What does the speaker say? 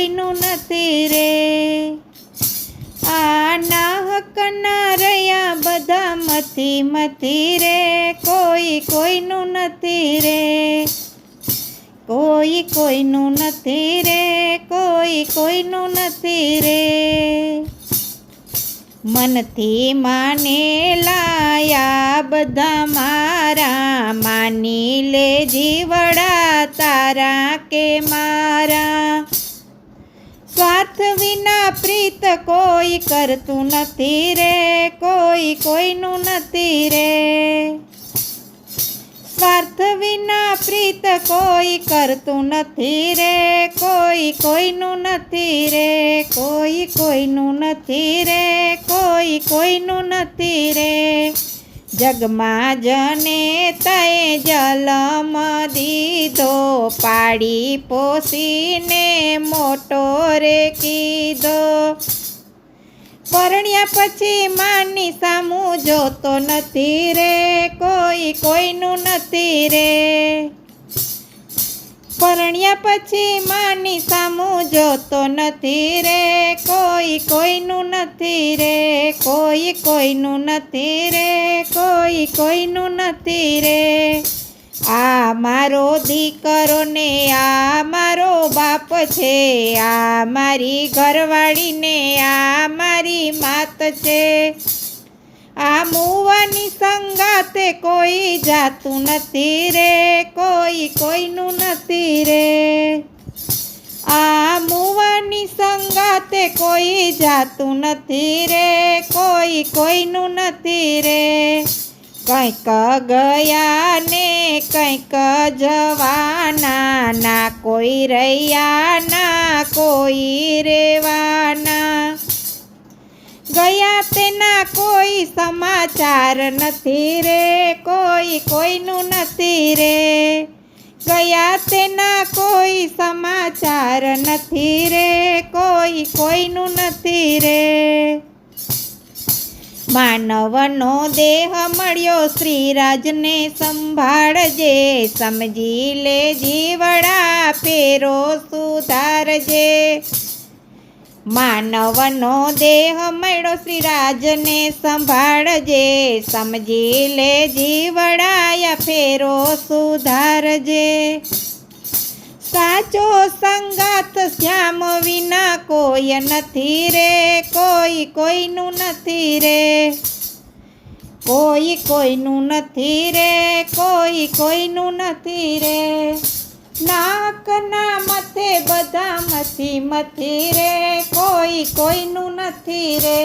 કોઈનું નથી રે। આના હકના રહ્યા બધા મથી મથી રે, કોઈ કોઈનું નથી રે, કોઈ કોઈનું નથી રે, કોઈ કોઈનું નથી રે। મનથી માનેલા આ બધા મારા, માની લે જીવડા તારા કે મારા। સ્વાર્થ વિના પ્રીત કોઈ કરતું નથી રે, કોઈ કોઈનું નથી રે। સ્વાર્થ વિના પ્રીત કોઈ કરતું નથી રે, કોઈ કોઈનું નથી રે, કોઈ કોઈનું નથી રે, કોઈ કોઈનું નથી રે। જગમાં જને તય જલમ દીધો, પાડી પોસીને મોટો રે કીધો। પરણ્યા પછી માની સામું જોતો નથી રે, કોઈ કોઈનું નથી રે। પરણ્યા પછી માની સામું જોતો નથી રે, કોઈ કોઈનું નથી રે, કોઈ કોઈનું નથી રે, કોઈ કોઈનું નથી રે। આ મારો દીકરો ને આ મારો બાપ છે, આ મારી ઘરવાળી ને આ મારી માત છે। આ મુવાની સંગાતે કોઈ જાતું નથી રે, કોઈ કોઈનું નથી રે। આ મુવાની સંગાતે કોઈ જાતું નથી રે, કોઈ કોઈનું નથી રે। કંઈક ગયા ને કંઈક જવાના, ના કોઈ રહ્યા ના કોઈ રેવાના। ગયા તેના કોઈ સમાચાર નથી રે, કોઈ કોઈનું નથી રે। ગયા તેના કોઈ સમાચાર નથી રે, કોઈ કોઈનું નથી રે। માનવનો દેહ મળ્યો શ્રીરાજને સંભાળજે, સમજી લે જીવડા ફેરો સુધારજે। માનવનો દેહ મળ્યો શ્રીરાજને સંભાળજે, સમજી લે જીવડા ફેરો સુધારજે। સાચો સંગાત શ્યામ વિના કોઈ નથી રે, કોઈ કોઈનું નથી રે, કોઈ કોઈનું નથી રે, કોઈ કોઈનું નથી રે। નાકના મથે બધા મથી મથી રે, કોઈ કોઈનું નથી રે।